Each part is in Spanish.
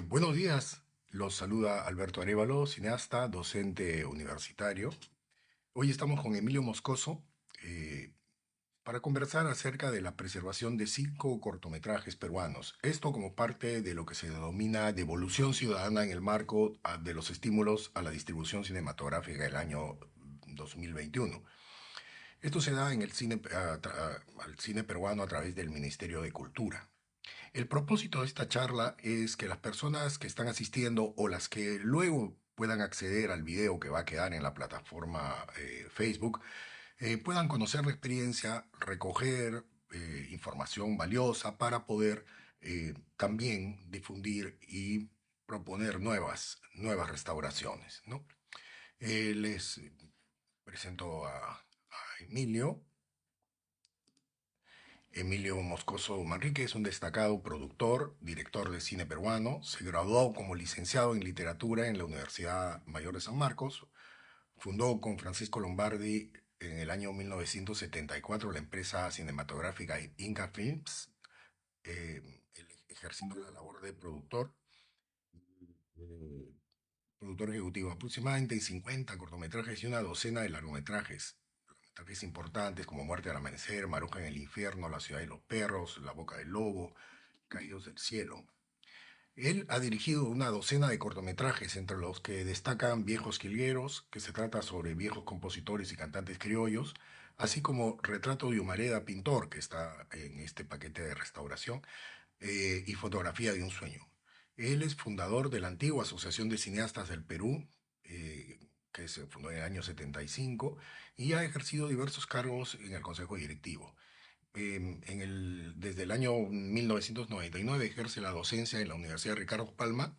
Buenos días, los saluda Alberto Arévalo, cineasta, docente universitario. Hoy estamos con Emilio Moscoso eh, para conversar acerca de la preservación de 5 cortometrajes peruanos. Esto como parte de lo que se denomina devolución ciudadana en el marco de los estímulos a la distribución cinematográfica del año 2021. Esto se da en el al cine peruano a través del Ministerio de Cultura. El propósito de esta charla es que las personas que están asistiendo o las que luego puedan acceder al video que va a quedar en la plataforma Facebook puedan conocer la experiencia, recoger información valiosa para poder también difundir y proponer nuevas restauraciones, ¿no? Les presento a Emilio. Emilio Moscoso Manrique es un destacado productor, director de cine peruano. Se graduó como licenciado en literatura en la Universidad Mayor de San Marcos. Fundó con Francisco Lombardi en el año 1974 la empresa cinematográfica Inca Films, ejerciendo la labor de eh, productor ejecutivo. Aproximadamente 50 cortometrajes y una docena de largometrajes. Largometrajes importantes como Muerte al Amanecer, Maruja en el Infierno, La Ciudad de los Perros, La Boca del Lobo, Caídos del Cielo. Él ha dirigido una docena de cortometrajes, entre los que destacan Viejos Quilgueros, que se trata sobre viejos compositores y cantantes criollos, así como Retrato de Humareda Pintor, que está en este paquete de restauración, y Fotografía de un Sueño. Él es fundador de la antigua Asociación de Cineastas del Perú, que se fundó en el año 75, y ha ejercido diversos cargos en el Consejo Directivo. Desde el año 1999 ejerce la docencia en la Universidad Ricardo Palma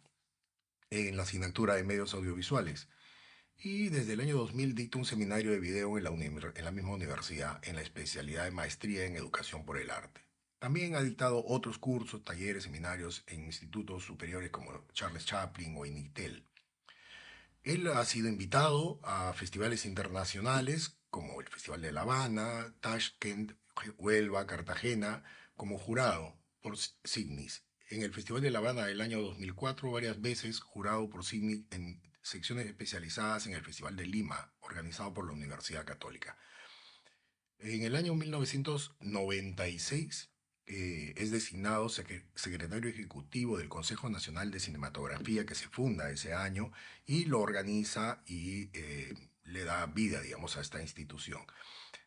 en la asignatura de medios audiovisuales y desde el año 2000 dicta un seminario de video en la misma universidad en la especialidad de maestría en educación por el arte. También ha dictado otros cursos, talleres, seminarios en institutos superiores como Charles Chaplin o INITEL. Él ha sido invitado a festivales internacionales como el Festival de La Habana, Tashkent, Huelva, Cartagena, como jurado por Signis. En el Festival de La Habana del año 2004, varias veces jurado por Signis en secciones especializadas en el Festival de Lima, organizado por la Universidad Católica. En el año 1996 es designado secretario ejecutivo del Consejo Nacional de Cinematografía que se funda ese año y lo organiza y le da vida, digamos, a esta institución.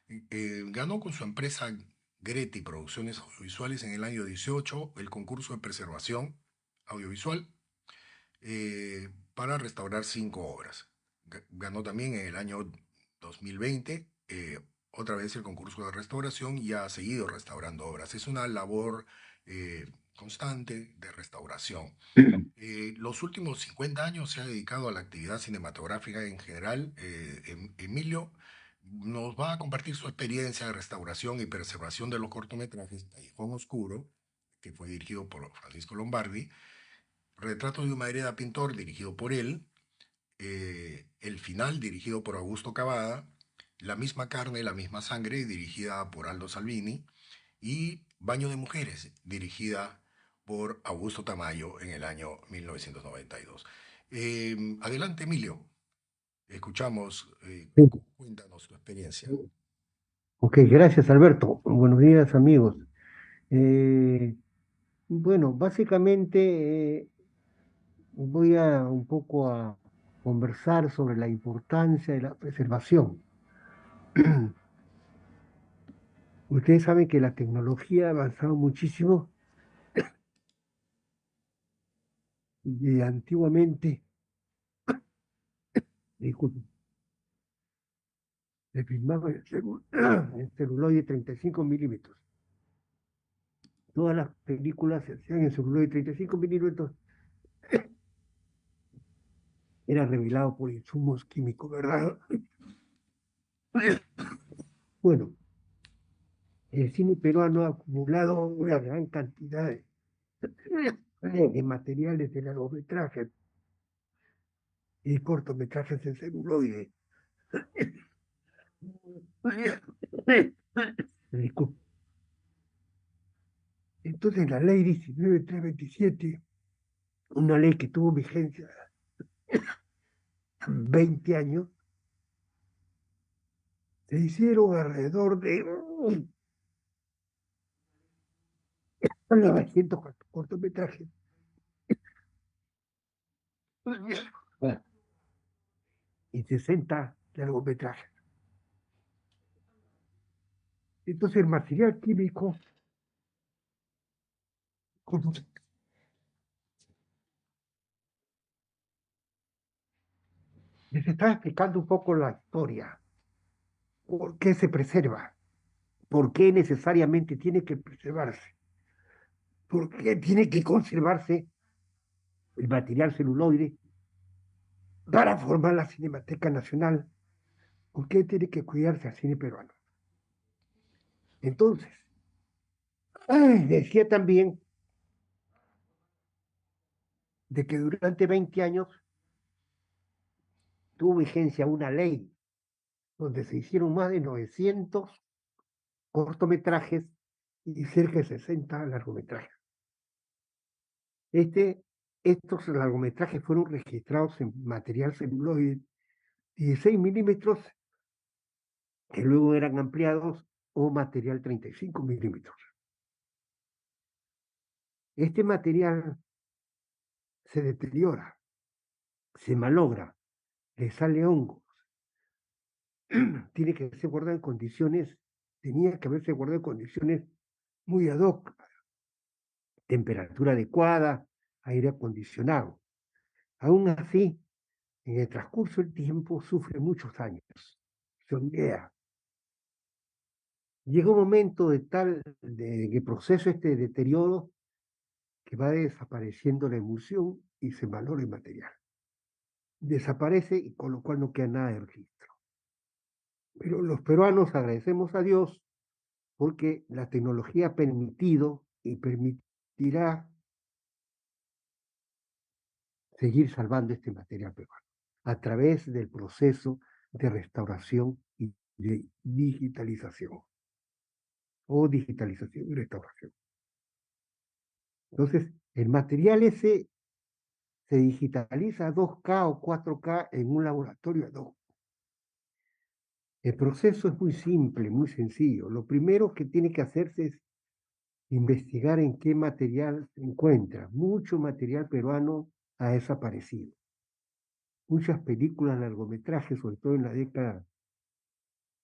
Ganó con su empresa Greti Producciones Audiovisuales en el año 18 el concurso de preservación audiovisual para restaurar 5 obras. Ganó también en el año 2020 otra vez el concurso de restauración y ha seguido restaurando obras. Es una labor constante de restauración. Los últimos 50 años se ha dedicado a la actividad cinematográfica en general. Emilio nos va a compartir su experiencia de restauración y preservación de los cortometrajes Callejón Oscuro, que fue dirigido por Francisco Lombardi, Retrato de Humareda Pintor, dirigido por él, El Final, dirigido por Augusto Cavada, La misma carne, la misma sangre, dirigida por Aldo Salvini, y Baño de Mujeres, dirigida por Augusto Tamayo en el año 1992. Adelante, Emilio, escuchamos, Sí. cuéntanos tu experiencia. Ok, gracias Alberto. Buenos días amigos. Eh, bueno, básicamente voy a un poco a conversar sobre la importancia de la preservación. Ustedes saben que la tecnología ha avanzado muchísimo y antiguamente, disculpen, se filmaba en celuloide 35 milímetros. Todas las películas se hacían en celuloide 35 milímetros. Era revelado por insumos químicos, ¿verdad? Bueno, el cine peruano ha acumulado una gran cantidad de materiales de largometrajes y cortometrajes en celuloide. Disculpe. Entonces, la ley 19327 una ley que tuvo vigencia 20 años, se hicieron alrededor de 900 cortometrajes y 60 largometrajes. Entonces el material químico, como les estaba explicando un poco la historia, por qué se preserva, por qué necesariamente tiene que preservarse, por qué tiene que conservarse el material celuloide para formar la Cinemateca Nacional, por qué tiene que cuidarse al cine peruano. Entonces, decía también de que durante 20 años tuvo vigencia una ley donde se hicieron más de 900 cortometrajes y cerca de 60 largometrajes. Este, estos largometrajes fueron registrados en material celuloide 16 milímetros, que luego eran ampliados, o material 35 milímetros. Este material se deteriora, se malogra, le sale hongo, tiene que ser guardado en condiciones, tenía que haberse guardado en condiciones muy ad hoc, temperatura adecuada, aire acondicionado. Aún así, en el transcurso del tiempo sufre muchos daños, se ondea. Llega un momento de que proceso este deterioro que va desapareciendo la emulsión y se valora el material. Desaparece y con lo cual no queda nada de registro. Pero los peruanos agradecemos a Dios porque la tecnología ha permitido y permitirá seguir salvando este material peruano a través del proceso de restauración y de digitalización o digitalización y restauración. Entonces, el material ese se digitaliza a 2K o 4K en un laboratorio ad hoc. El proceso es muy simple, muy sencillo. Lo primero que tiene que hacerse es investigar en qué material se encuentra. Mucho material peruano ha desaparecido. Muchas películas, largometrajes, sobre todo en la década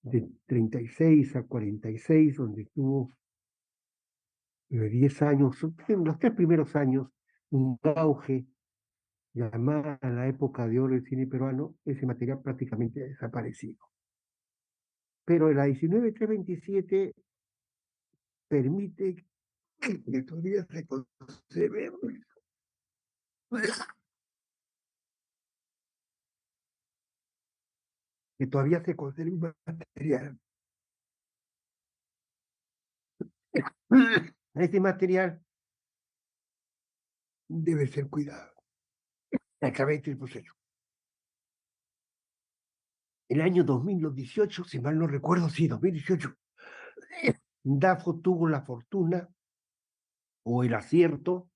de 36 a 46, donde estuvo 10 años, en los 3 primeros años, un auge llamada la época de oro del cine peruano, ese material prácticamente ha desaparecido. Pero la 19327 permite que todavía se conserve, que todavía se conserve un material. Este material debe ser cuidado a través del proceso. El año 2018, si mal no recuerdo, sí, 2018, DAFO tuvo la fortuna o el acierto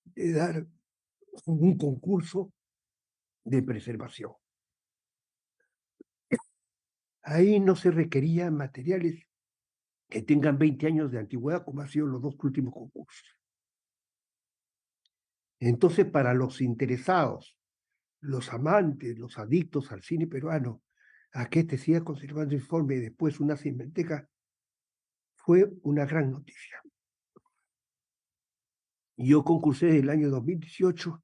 de dar un concurso de preservación. Ahí no se requerían materiales que tengan 20 años de antigüedad, como han sido los 2 últimos concursos. Entonces, para los interesados, los amantes, los adictos al cine peruano, a que este siga conservando informe y después una cinemateca, fue una gran noticia. Yo concursé el año 2018,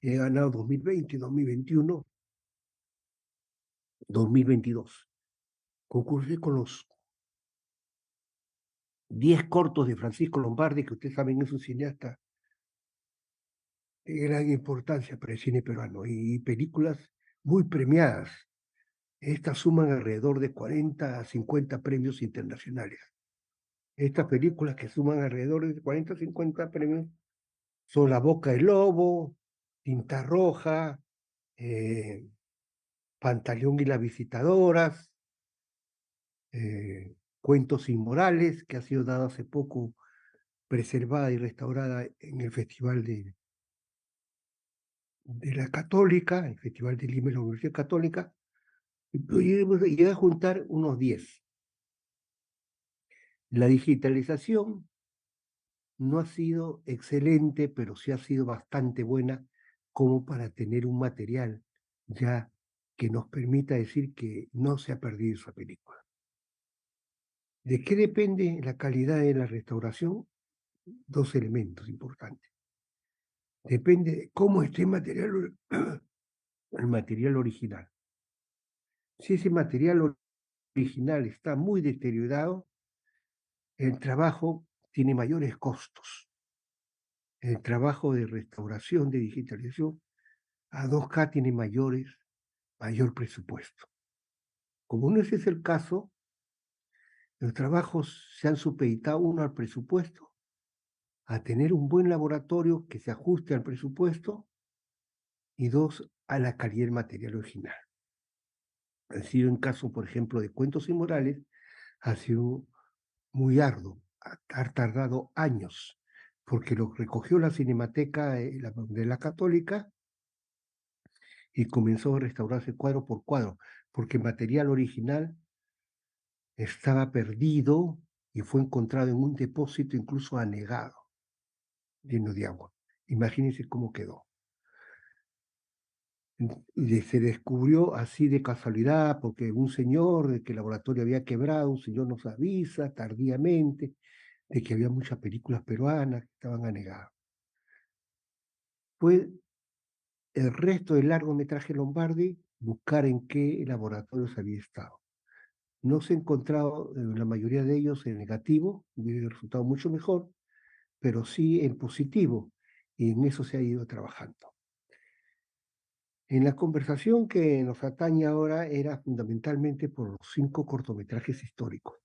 he ganado 2020, 2021, 2022. Concursé con los 10 cortos de Francisco Lombardi, que ustedes saben es un cineasta de gran importancia para el cine peruano, y películas muy premiadas. Estas suman alrededor de 40 a 50 premios internacionales. Estas películas que suman alrededor de 40 a 50 premios son La Boca del Lobo, Tinta Roja, Pantaleón y las Visitadoras, Cuentos Inmorales, que ha sido dado hace poco preservada y restaurada en el Festival de la Católica, el Festival de Lima y la Universidad Católica, y llegué a juntar unos 10. La digitalización no ha sido excelente, pero sí ha sido bastante buena como para tener un material ya que nos permita decir que no se ha perdido esa película. ¿De qué depende la calidad de la restauración? Dos elementos importantes. Depende de cómo esté el material original. Si ese material original está muy deteriorado, el trabajo tiene mayores costos. El trabajo de restauración, de digitalización, a 2K tiene mayor presupuesto. Como no ese es el caso, los trabajos se han supeditado, uno, al presupuesto, a tener un buen laboratorio que se ajuste al presupuesto, y dos, a la calidad del material original. Ha sido en caso, por ejemplo, de Cuentos Inmorales, ha sido muy arduo, ha tardado años, porque lo recogió la Cinemateca de la Católica y comenzó a restaurarse cuadro por cuadro, porque el material original estaba perdido y fue encontrado en un depósito incluso anegado, lleno de agua. Imagínense cómo quedó. Se descubrió así de casualidad, porque un señor de que el laboratorio había quebrado, un señor nos avisa tardíamente de que había muchas películas peruanas que estaban anegadas. Fue el resto del largometraje Lombardi buscar en qué laboratorios había estado. No se ha encontrado la mayoría de ellos en negativo, hubiera resultado mucho mejor, pero sí en positivo, y en eso se ha ido trabajando. En la conversación que nos atañe ahora era fundamentalmente por los 5 cortometrajes históricos.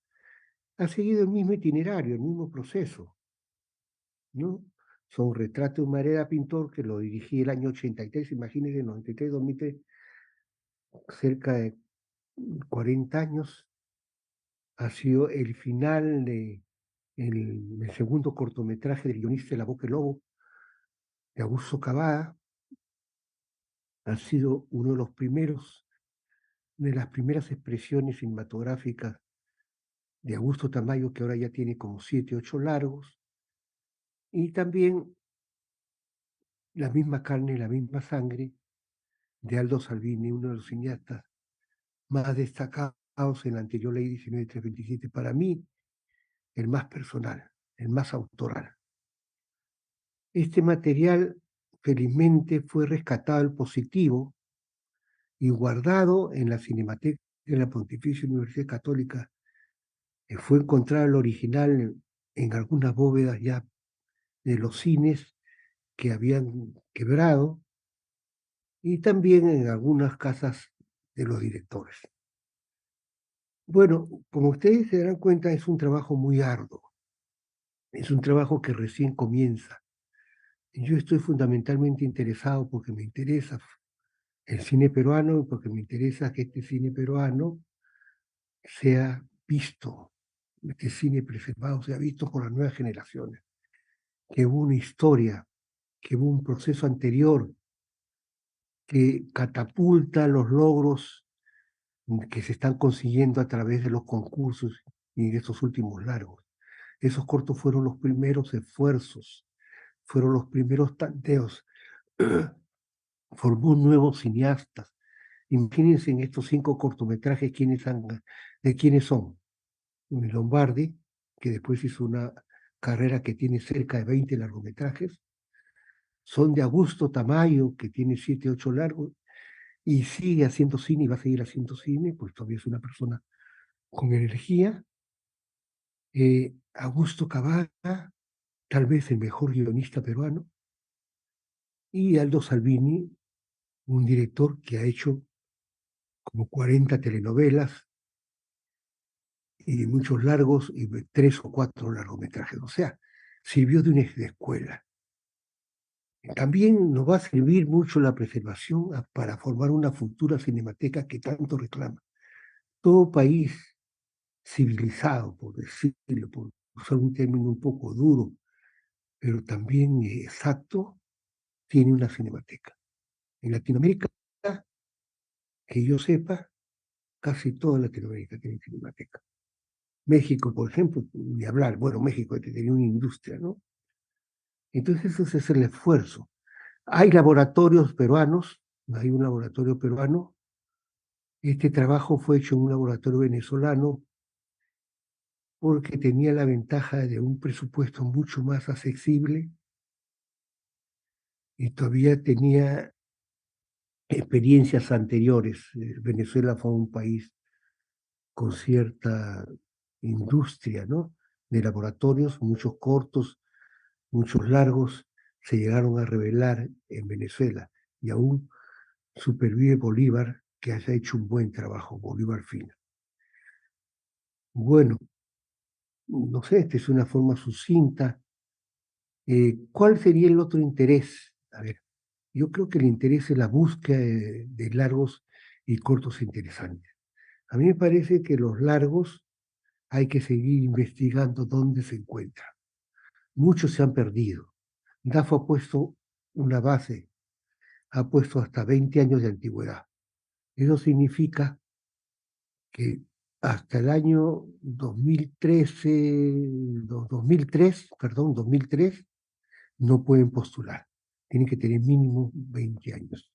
Ha seguido el mismo itinerario, el mismo proceso, ¿no? Son Retrato de Mareda Pintor, que lo dirigí el año 83, imagínense, 93, 2003, cerca de 40 años. Ha sido el final de el segundo cortometraje del guionista de La Boca del Lobo, de Augusto Cavada. Ha sido uno de los primeros, de las primeras expresiones cinematográficas de Augusto Tamayo, que ahora ya tiene como 7, 8 largos, y también La misma carne, la misma sangre, de Aldo Salvini, uno de los cineastas más destacados en la anterior ley 19327, para mí el más personal, el más autoral. Este material felizmente fue rescatado al positivo y guardado en la Cinemateca de la Pontificia Universidad Católica. Fue encontrado el original en algunas bóvedas ya de los cines que habían quebrado, y también en algunas casas de los directores. Bueno, como ustedes se darán cuenta, es un trabajo muy arduo, es un trabajo que recién comienza. Yo estoy fundamentalmente interesado porque me interesa el cine peruano y porque me interesa que este cine peruano sea visto, este cine preservado sea visto por las nuevas generaciones, que hubo una historia, que hubo un proceso anterior que catapulta los logros que se están consiguiendo a través de los concursos y de estos últimos largos. Esos cortos fueron los primeros esfuerzos, fueron los primeros tanteos, formó nuevos cineastas. Imagínense en estos 5 cortometrajes de quiénes son. Lombardi, que después hizo una carrera que tiene cerca de 20 largometrajes, son de Augusto Tamayo, que tiene 7, 8 largos, y sigue haciendo cine y va a seguir haciendo cine, pues todavía es una persona con energía. Augusto Cavada, tal vez el mejor guionista peruano, y Aldo Salvini, un director que ha hecho como 40 telenovelas y muchos largos y 3 o 4 largometrajes. O sea, sirvió de escuela. También nos va a servir mucho la preservación para formar una futura cinemateca que tanto reclama. Todo país civilizado, por decirlo, por usar un término un poco duro, pero también exacto, tiene una cinemateca. En Latinoamérica, que yo sepa, casi toda Latinoamérica tiene cinemateca. México, por ejemplo, ni hablar, bueno, México tenía una industria, ¿no? Entonces ese es el esfuerzo. Hay laboratorios peruanos, hay un laboratorio peruano. Este trabajo fue hecho en un laboratorio venezolano porque tenía la ventaja de un presupuesto mucho más accesible y todavía tenía experiencias anteriores. Venezuela fue un país con cierta industria, ¿no? De laboratorios, muchos cortos, muchos largos, se llegaron a revelar en Venezuela y aún supervive Bolívar, que haya hecho un buen trabajo, Bolívar Fina. Bueno, no sé, esta es una forma sucinta. ¿Cuál sería el otro interés? A ver, yo creo que el interés es la búsqueda de largos y cortos interesantes. A mí me parece que los largos hay que seguir investigando dónde se encuentran. Muchos se han perdido. DAFO ha puesto una base, ha puesto hasta 20 años de antigüedad. Eso significa que hasta el año 2013, 2003, perdón, 2003, no pueden postular. Tienen que tener mínimo 20 años.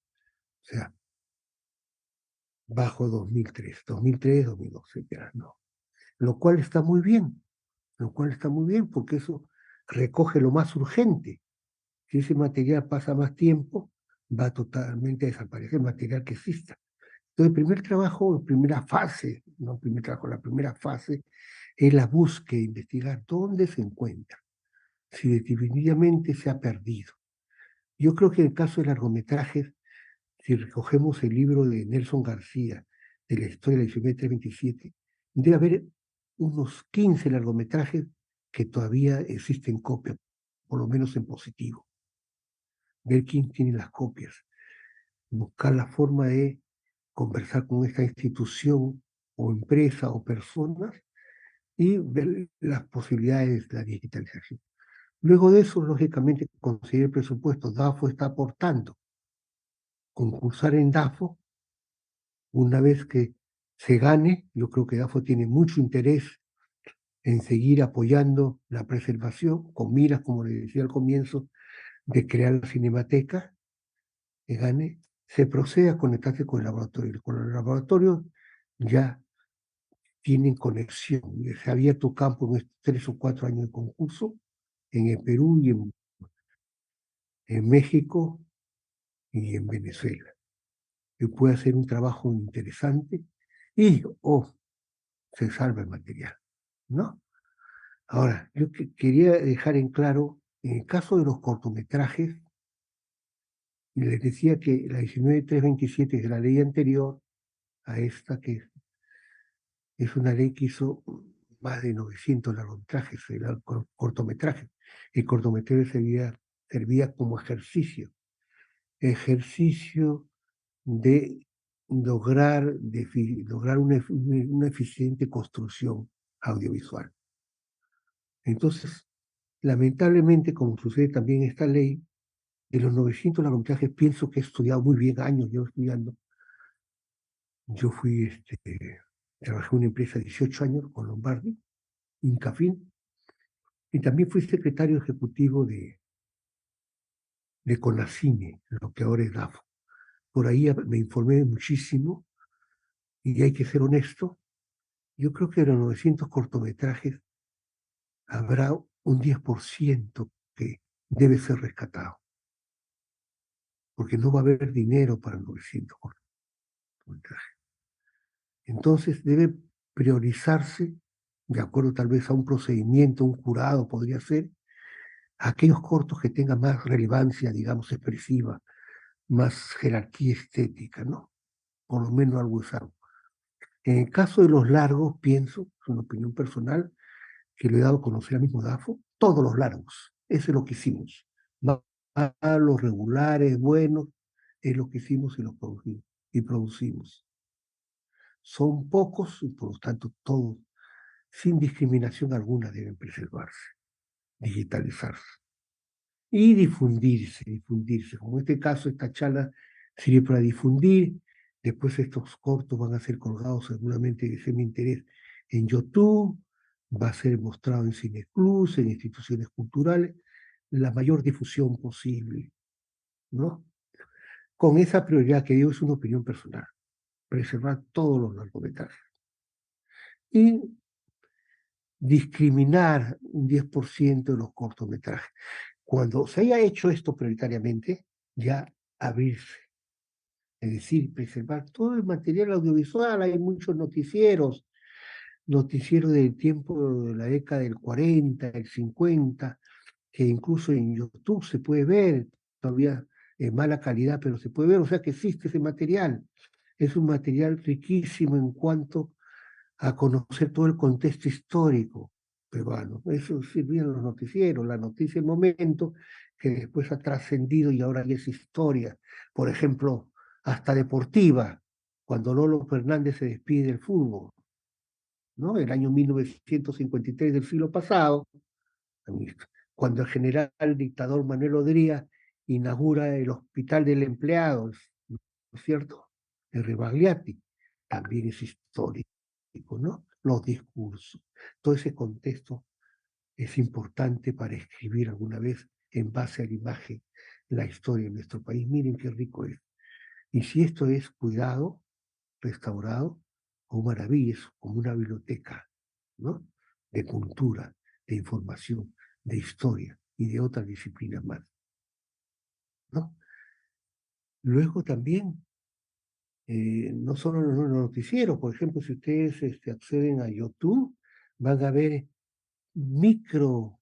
O sea, bajo 2003, 2002, etcétera, no. Lo cual está muy bien, lo cual está muy bien porque eso recoge lo más urgente. Si ese material pasa más tiempo, va totalmente a desaparecer el material que exista. Entonces, el primer trabajo, la primera fase, no el primer trabajo, la primera fase es la búsqueda, investigar dónde se encuentra, si definitivamente se ha perdido. Yo creo que en el caso de largometrajes, si recogemos el libro de Nelson García, de la historia de la Isomía 327, debe haber unos 15 largometrajes que todavía existen copias, por lo menos en positivo. Ver quién tiene las copias, buscar la forma de conversar con esta institución o empresa o personas y ver las posibilidades de la digitalización. Luego de eso, lógicamente, conseguir el presupuesto. DAFO está aportando. Concursar en DAFO, una vez que se gane, yo creo que DAFO tiene mucho interés en seguir apoyando la preservación, con miras, como le decía al comienzo, de crear la cinemateca, que gane, se procede a conectarse con el laboratorio. Con el laboratorio ya tienen conexión. Se ha abierto campo en estos 3 o 4 años de concurso en el Perú y en México y en Venezuela. Que puede hacer un trabajo interesante y se salva el material, ¿no? Ahora, yo quería dejar en claro, en el caso de los cortometrajes, les decía que la 19327 es la ley anterior a esta, que es una ley que hizo más de 900 largometrajes, cortometrajes. El cortometraje servía como ejercicio de lograr una eficiente construcción audiovisual. Entonces, lamentablemente, como sucede también en esta ley, de los 900 largometrajes pienso que he estudiado muy bien, años yo estudiando. Yo trabajé en una empresa 18 años con Lombardi, Incafin, y también fui secretario ejecutivo de Conacine, lo que ahora es DAFO. Por ahí me informé muchísimo y hay que ser honesto. Yo creo que de los 900 cortometrajes habrá un 10% que debe ser rescatado, porque no va a haber dinero para 900 cortometrajes. Entonces debe priorizarse, de acuerdo tal vez a un procedimiento, un jurado podría ser, aquellos cortos que tengan más relevancia, digamos, expresiva, más jerarquía estética, ¿no? Por lo menos algo es algo. En el caso de los largos, pienso, es una opinión personal, que le he dado a conocer al mismo DAFO, todos los largos, eso es lo que hicimos. Malos, regulares, buenos, es lo que hicimos y los producimos. Y producimos. Son pocos y por lo tanto todos, sin discriminación alguna, deben preservarse, digitalizarse. y difundirse, difundirse. Como en este caso, esta charla sirve para difundir. Después estos cortos van a ser colgados seguramente de ese mi interés en YouTube, va a ser mostrado en Cineclus, en instituciones culturales, la mayor difusión posible, ¿no? Con esa prioridad que digo es una opinión personal, preservar todos los largometrajes y discriminar un 10% de los cortometrajes. Cuando se haya hecho esto prioritariamente, ya abrirse, es decir, preservar todo el material audiovisual. Hay muchos noticieros, noticieros del tiempo de la década del 40, el 50, que incluso en YouTube se puede ver, todavía en mala calidad, pero se puede ver, o sea que existe ese material. Es un material riquísimo en cuanto a conocer todo el contexto histórico peruano. Eso sirvían los noticieros, la noticia del momento, que después ha trascendido y ahora ya es historia. Por ejemplo, hasta deportiva, cuando Lolo Fernández se despide del fútbol, ¿no? El año 1953 del siglo pasado, cuando el general dictador Manuel Odría inaugura el Hospital del Empleado, ¿no es cierto? De Rebagliati, también es histórico, ¿no? Los discursos, todo ese contexto es importante para escribir alguna vez en base a la imagen la historia de nuestro país. Miren qué rico es. Y si esto es cuidado, restaurado, o maravilla, es como una biblioteca, ¿no? De cultura, de información, de historia y de otras disciplinas más, ¿no? Luego también, no solo los noticieros, por ejemplo, si ustedes acceden a YouTube, van a ver micro,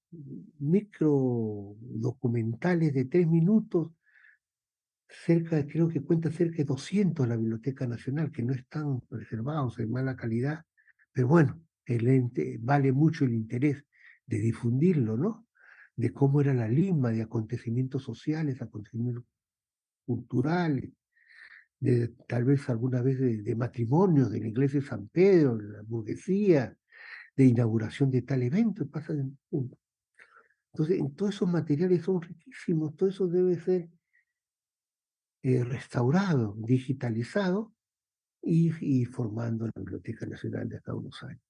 micro documentales de 3 minutos, creo que cuenta cerca de 200 la Biblioteca Nacional, que no están preservados en mala calidad, pero bueno, vale mucho el interés de difundirlo, ¿no? De cómo era la Lima, de acontecimientos sociales, acontecimientos culturales, de tal vez alguna vez de matrimonios de la iglesia de San Pedro, de la burguesía, de inauguración de tal evento, entonces, en todos esos materiales son riquísimos, todo eso debe ser restaurado, digitalizado y formando la Biblioteca Nacional de acá a unos años.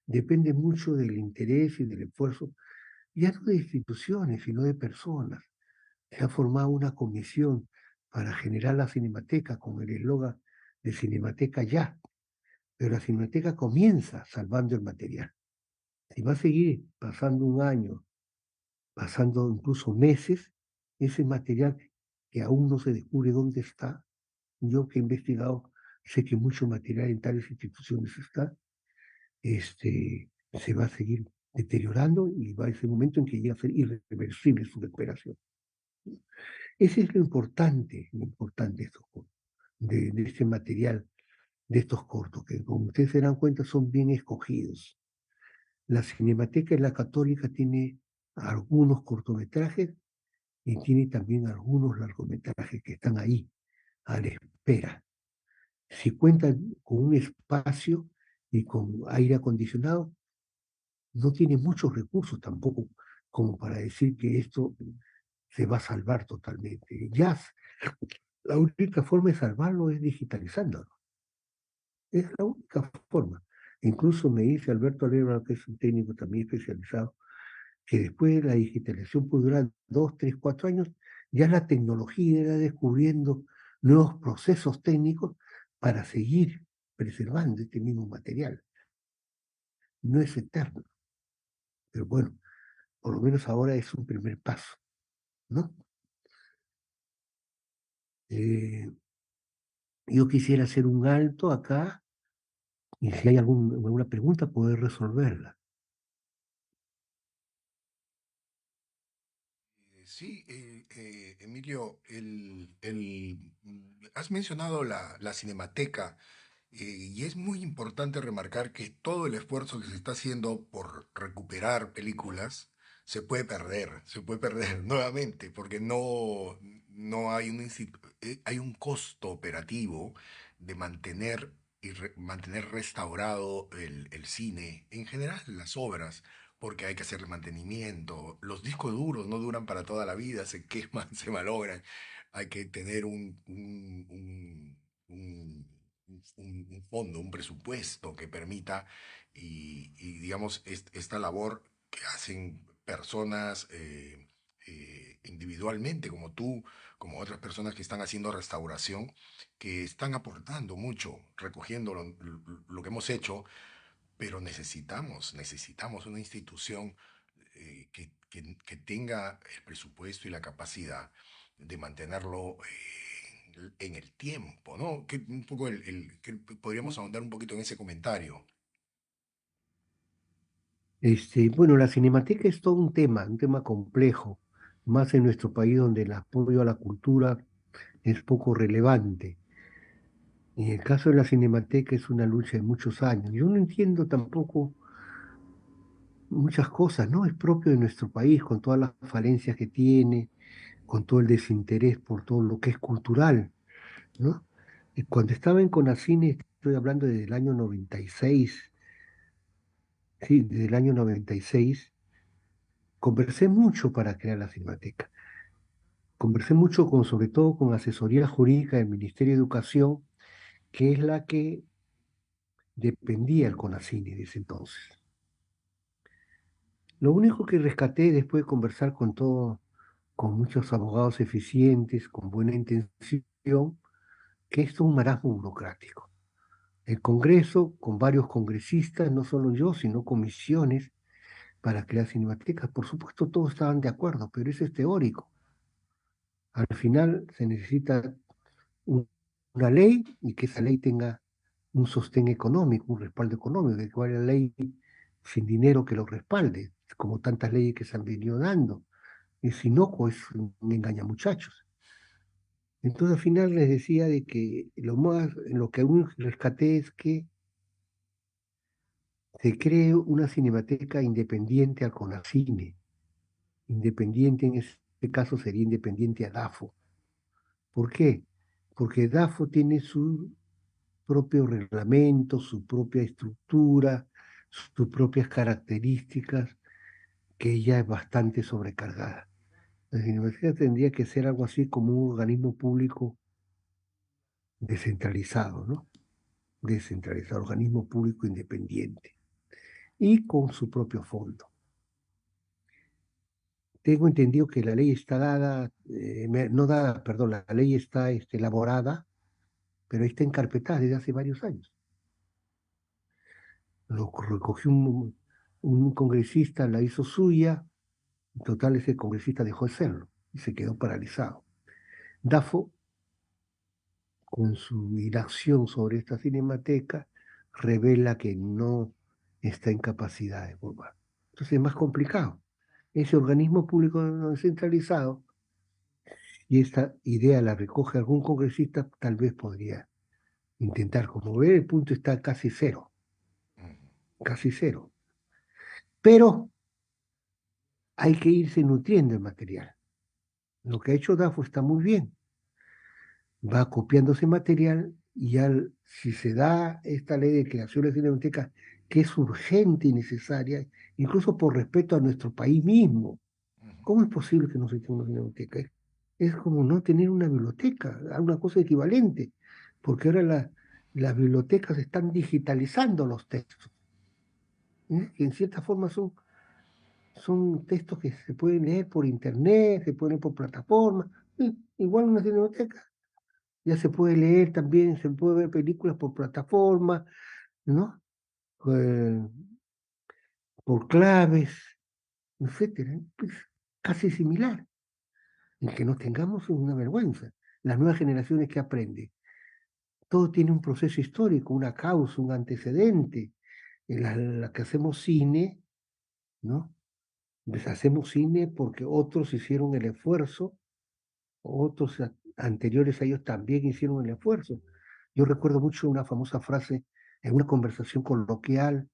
Depende mucho del interés y del esfuerzo, ya no de instituciones, sino de personas. Se ha formado una comisión para generar la Cinemateca con el eslogan de Cinemateca ya, pero la Cinemateca comienza salvando el material. Si va a seguir pasando un año, pasando incluso meses, ese material que aún no se descubre dónde está, yo que he investigado, sé que mucho material en tales instituciones está, se va a seguir deteriorando y va a ese momento en que llega a ser irreversible su recuperación. Ese es lo importante de, de este material, de estos cortos, que como ustedes se dan cuenta son bien escogidos. La Cinemateca de la Católica tiene algunos cortometrajes y tiene también algunos largometrajes que están ahí, a la espera. Si cuentan con un espacio y con aire acondicionado, no tiene muchos recursos tampoco como para decir que esto se va a salvar totalmente. Ya, la única forma de salvarlo es digitalizándolo. Es la única forma. Incluso me dice Alberto Alebra, que es un técnico también especializado, que después de la digitalización puede durar 2, 3, 4 años, ya la tecnología irá descubriendo nuevos procesos técnicos para seguir preservando este mismo material. No es eterno, pero bueno, por lo menos ahora es un primer paso, ¿no? Eh, yo quisiera hacer un alto acá y si hay alguna pregunta poder resolverla. Sí, Emilio, has mencionado la Cinemateca. Y es muy importante remarcar que todo el esfuerzo que se está haciendo por recuperar películas se puede perder nuevamente, porque no hay hay un costo operativo de mantener mantener restaurado el cine, en general las obras, porque hay que hacerle mantenimiento. Los discos duros no duran para toda la vida, se queman, se malogran. Hay que tener un fondo, un presupuesto que permita digamos, esta labor que hacen personas individualmente, como tú, como otras personas que están haciendo restauración, que están aportando mucho, recogiendo lo que hemos hecho, pero necesitamos una institución que tenga el presupuesto y la capacidad de mantenerlo en el tiempo, ¿no? Que un poco que podríamos ahondar un poquito en ese comentario. Bueno, la cinemateca es todo un tema complejo, más en nuestro país donde el apoyo a la cultura es poco relevante. En el caso de la cinemateca es una lucha de muchos años. Yo no entiendo tampoco muchas cosas, ¿no? Es propio de nuestro país, con todas las falencias que tiene, con todo el desinterés por todo lo que es cultural, ¿no? Y cuando estaba en Conacine, estoy hablando desde el año 96, sí, desde el año 96, conversé mucho para crear la Cinemateca. Conversé mucho con, sobre todo con asesoría jurídica del Ministerio de Educación, que es la que dependía del CONACYNE de ese entonces. Lo único que rescaté después de conversar con todo, con muchos abogados eficientes, con buena intención, que esto es un marasmo burocrático. El Congreso, con varios congresistas, no solo yo, sino comisiones para crear cinematecas, por supuesto todos estaban de acuerdo, pero eso es teórico. Al final se necesita un- una ley y que esa ley tenga un sostén económico, un respaldo económico, que cuál es la ley sin dinero que lo respalde, como tantas leyes que se han venido dando. Es inocuo, es un engañamuchachos. Entonces al final les decía de que lo que aún rescaté es que se cree una cinemateca independiente al CONACINE, independiente en este caso sería independiente a DAFO. ¿Por qué? Porque DAFO tiene su propio reglamento, su propia estructura, sus propias características, que ya es bastante sobrecargada. La universidad tendría que ser algo así como un organismo público descentralizado, ¿no? Descentralizado, organismo público independiente y con su propio fondo. Tengo entendido que la ley está dada, no dada, perdón, la ley está elaborada, pero está encarpetada desde hace varios años. Lo recogió un congresista, la hizo suya. En total, ese congresista dejó de serlo y se quedó paralizado. Dafo, con su inacción sobre esta cinemateca, revela que no está en capacidad de formar. Entonces es más complicado. Ese organismo público no descentralizado, y esta idea la recoge algún congresista, tal vez podría intentar. Como ver, el punto está casi cero, Ujú, casi cero. Pero hay que irse nutriendo el material. Lo que ha hecho DAFO está muy bien, va copiándose material y ya si se da esta ley de creación de cinemateca, que es urgente y necesaria, incluso por respeto a nuestro país mismo, ujú, ¿cómo es posible que no se tenga una biblioteca? Es como no tener una biblioteca, una cosa equivalente, porque ahora las bibliotecas están digitalizando los textos, ¿eh? Que en cierta forma son textos que se pueden leer por internet, se pueden leer por plataformas, igual una biblioteca. Ya se puede leer también, se puede ver películas por plataforma, ¿no? Eh, por claves, etcétera. Pues, casi similar. En que nos tengamos es una vergüenza. Las nuevas generaciones que aprenden. Todo tiene un proceso histórico, una causa, un antecedente. En la que hacemos cine, ¿no? Pues hacemos cine porque otros hicieron el esfuerzo, otros anteriores a ellos también hicieron el esfuerzo. Yo recuerdo mucho una famosa frase en una conversación coloquial,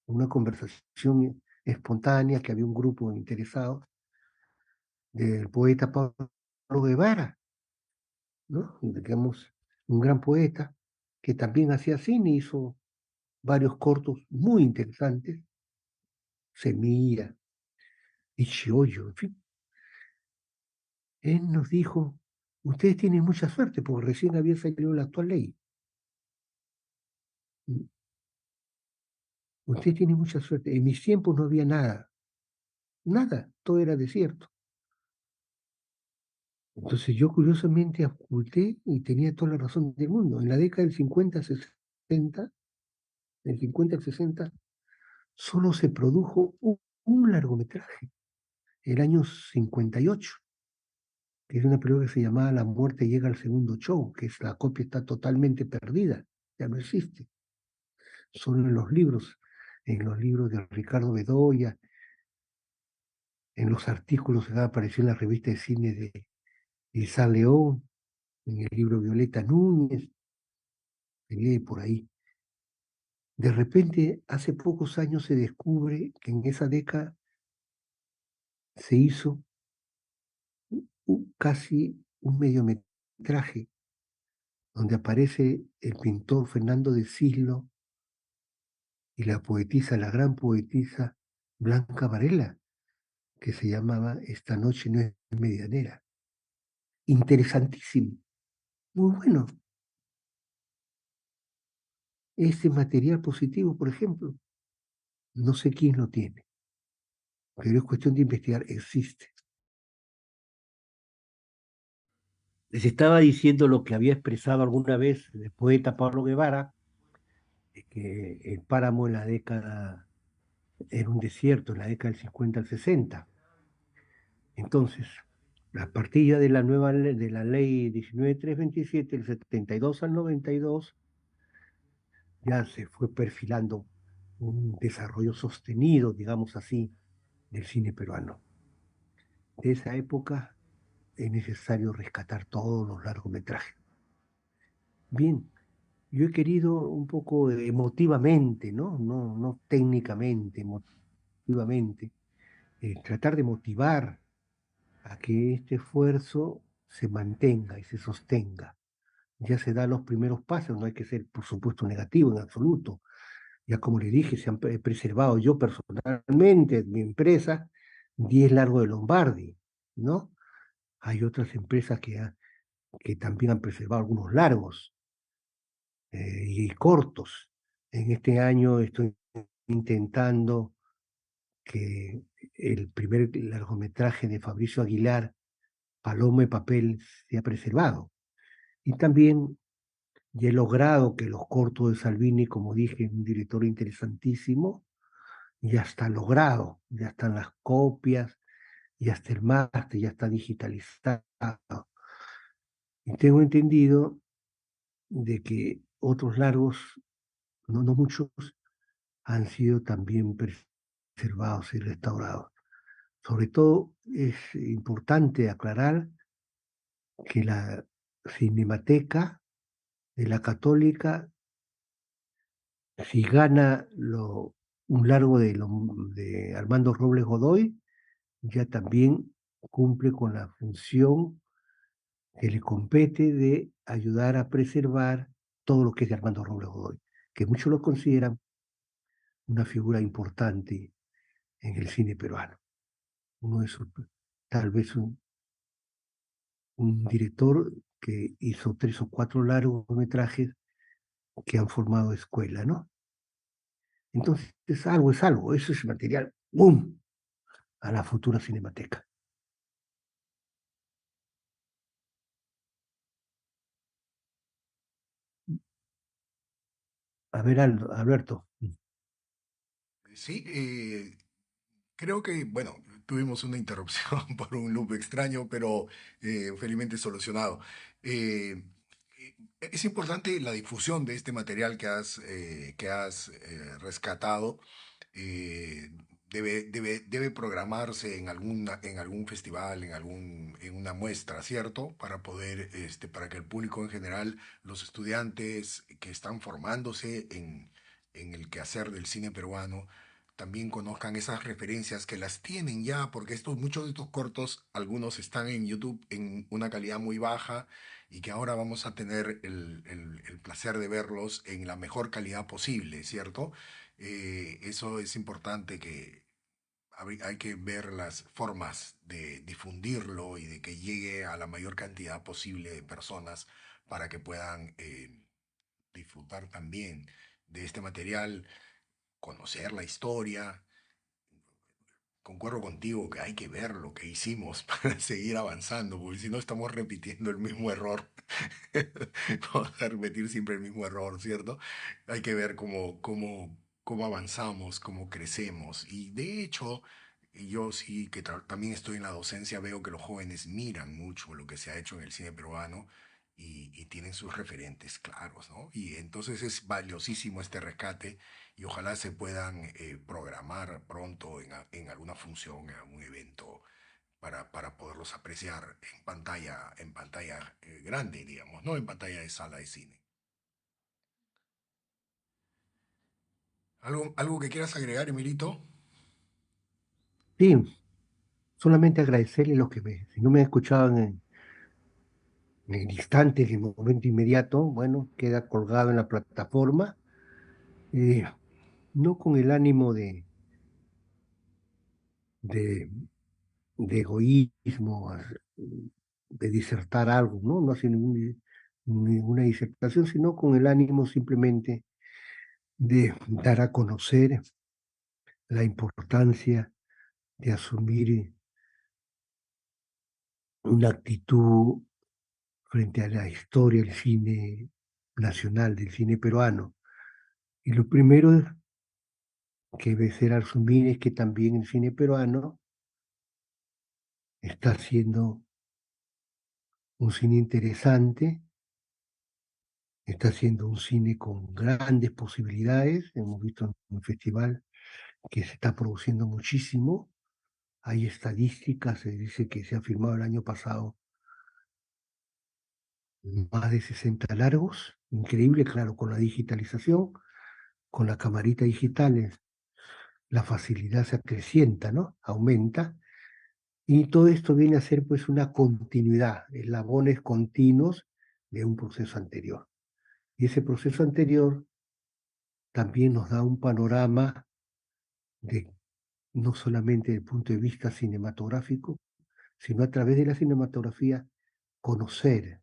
una conversación espontánea, que había un grupo de interesados, del poeta Pablo Guevara, ¿no? Digamos, un gran poeta que también hacía cine, hizo varios cortos muy interesantes, Semilla, Ichioyo, en fin. Él nos dijo, ustedes tienen mucha suerte porque recién había salido la actual ley. Ustedes tienen mucha suerte. En mis tiempos no había nada, nada, todo era desierto. Entonces yo curiosamente oculté y tenía toda la razón del mundo. En la década del 50-60, del 50 al 60, solo se produjo un largometraje, el año 58, que es una película que se llamaba La muerte llega al segundo show, que es la copia está totalmente perdida, ya no existe. Solo en los libros de Ricardo Bedoya, en los artículos que apareció en la revista de cine de Isaac León, en el libro Violeta Núñez, se lee por ahí. De repente, hace pocos años se descubre que en esa década se hizo casi un mediometraje donde aparece el pintor Fernando de Cislo y la poetisa, la gran poetisa Blanca Varela, que se llamaba Esta noche no es medianera. Interesantísimo, muy bueno. Este material positivo, por ejemplo, no sé quién lo tiene, pero es cuestión de investigar, existe. Les estaba diciendo lo que había expresado alguna vez el poeta Pablo Guevara, de que el páramo en la década era un desierto, en la década del 50 al 60. Entonces, a partir ya de la de la ley 19327, del 72 al 92, ya se fue perfilando un desarrollo sostenido, digamos así, del cine peruano. De esa época es necesario rescatar todos los largometrajes. Bien, yo he querido un poco emotivamente, ¿no? No técnicamente, emotivamente, tratar de motivar a que este esfuerzo se mantenga y se sostenga. Ya se dan los primeros pasos, no hay que ser, por supuesto, negativo en absoluto. Ya como le dije, se han preservado yo personalmente, en mi empresa, 10 largos de Lombardi, ¿no? Hay otras empresas que también han preservado algunos largos y cortos. En este año estoy intentando que el primer largometraje de Fabricio Aguilar, Paloma y Papel, sea preservado. Y también ya he logrado que los cortos de Salvini, como dije, un director interesantísimo, ya está logrado, ya están las copias, ya está el máster, ya está digitalizado. Y tengo entendido de que otros largos, no muchos, han sido también preservados y restaurados. Sobre todo es importante aclarar que la Cinemateca de la Católica, si gana un largo de Armando Robles Godoy, ya también cumple con la función que le compete de ayudar a preservar todo lo que es de Armando Robles Godoy, que muchos lo consideran una figura importante en el cine peruano. Uno es tal vez un director que hizo 3 o 4 largometrajes que han formado escuela, ¿no? Entonces, es algo, eso es material, ¡boom!, a la futura cinemateca. A ver, Alberto. Sí, creo que, bueno, tuvimos una interrupción por un loop extraño, pero felizmente solucionado. Eh, es importante la difusión de este material que has rescatado. eh, debe programarse en algún festival, en una muestra, ¿cierto? Para poder, para que el público en general, los estudiantes que están formándose en el quehacer del cine peruano, también conozcan esas referencias que las tienen ya, porque muchos de estos cortos, algunos están en YouTube en una calidad muy baja y que ahora vamos a tener el placer de verlos en la mejor calidad posible, ¿cierto? Eso es importante hay que ver las formas de difundirlo y de que llegue a la mayor cantidad posible de personas para que puedan disfrutar también de este material, conocer la historia. Concuerdo contigo que hay que ver lo que hicimos para seguir avanzando, porque si no estamos repitiendo el mismo error. Vamos a repetir siempre el mismo error, ¿cierto? Hay que ver cómo avanzamos, cómo crecemos. Y de hecho, yo sí que también estoy en la docencia, veo que los jóvenes miran mucho lo que se ha hecho en el cine peruano y tienen sus referentes claros, ¿no? Y entonces es valiosísimo este rescate y ojalá se puedan programar pronto en alguna función, en algún evento, para poderlos apreciar en pantalla grande, digamos, no en pantalla de sala de cine. ¿Algo que quieras agregar, Emilito? Sí, solamente agradecerle lo que si no me escuchaban en el instante, en el momento inmediato, bueno, queda colgado en la plataforma, eh, no con el ánimo de, de egoísmo, de disertar algo, ¿no? No hace ninguna disertación, sino con el ánimo simplemente de dar a conocer la importancia de asumir una actitud frente a la historia del cine nacional, del cine peruano. Y lo primero que debe ser asumir es que también el cine peruano está haciendo un cine interesante, está haciendo un cine con grandes posibilidades. Hemos visto en el festival que se está produciendo muchísimo. Hay estadísticas, se dice que se ha filmado el año pasado más de 60 largos. Increíble, claro, con la digitalización, con la camarita digital, la facilidad se acrecienta, ¿no? Aumenta. Y todo esto viene a ser pues una continuidad, eslabones continuos de un proceso anterior. Y ese proceso anterior también nos da un panorama de no solamente desde el punto de vista cinematográfico, sino a través de la cinematografía conocer,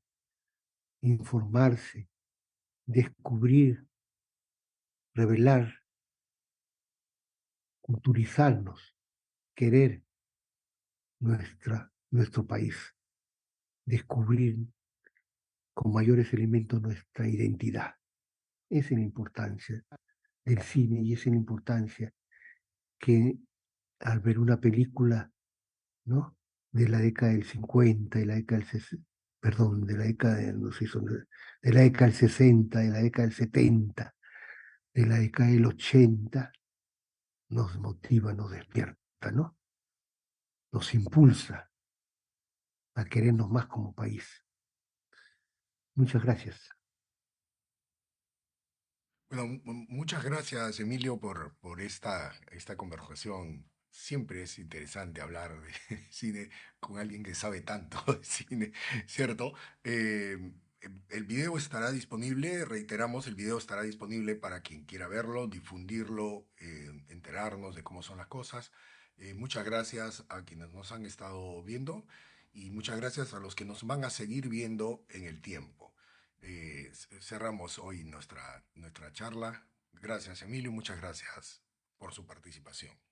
informarse, descubrir, revelar, culturizarnos, querer nuestro país, descubrir con mayores elementos nuestra identidad. Esa es la importancia del cine y esa es la importancia que al ver una película, ¿no? De la década del 50, de la década del 60, perdón, de la década no sé, de la década del 60, de la década del 70, de la década del 80, nos motiva, nos despierta, ¿no? Nos impulsa a querernos más como país. Muchas gracias. Bueno, muchas gracias, Emilio, por esta conversación. Siempre es interesante hablar de cine con alguien que sabe tanto de cine, ¿cierto? El video estará disponible, reiteramos, el video estará disponible para quien quiera verlo, difundirlo, enterarnos de cómo son las cosas. Muchas gracias a quienes nos han estado viendo y muchas gracias a los que nos van a seguir viendo en el tiempo. Cerramos hoy nuestra charla. Gracias, Emilio, muchas gracias por su participación.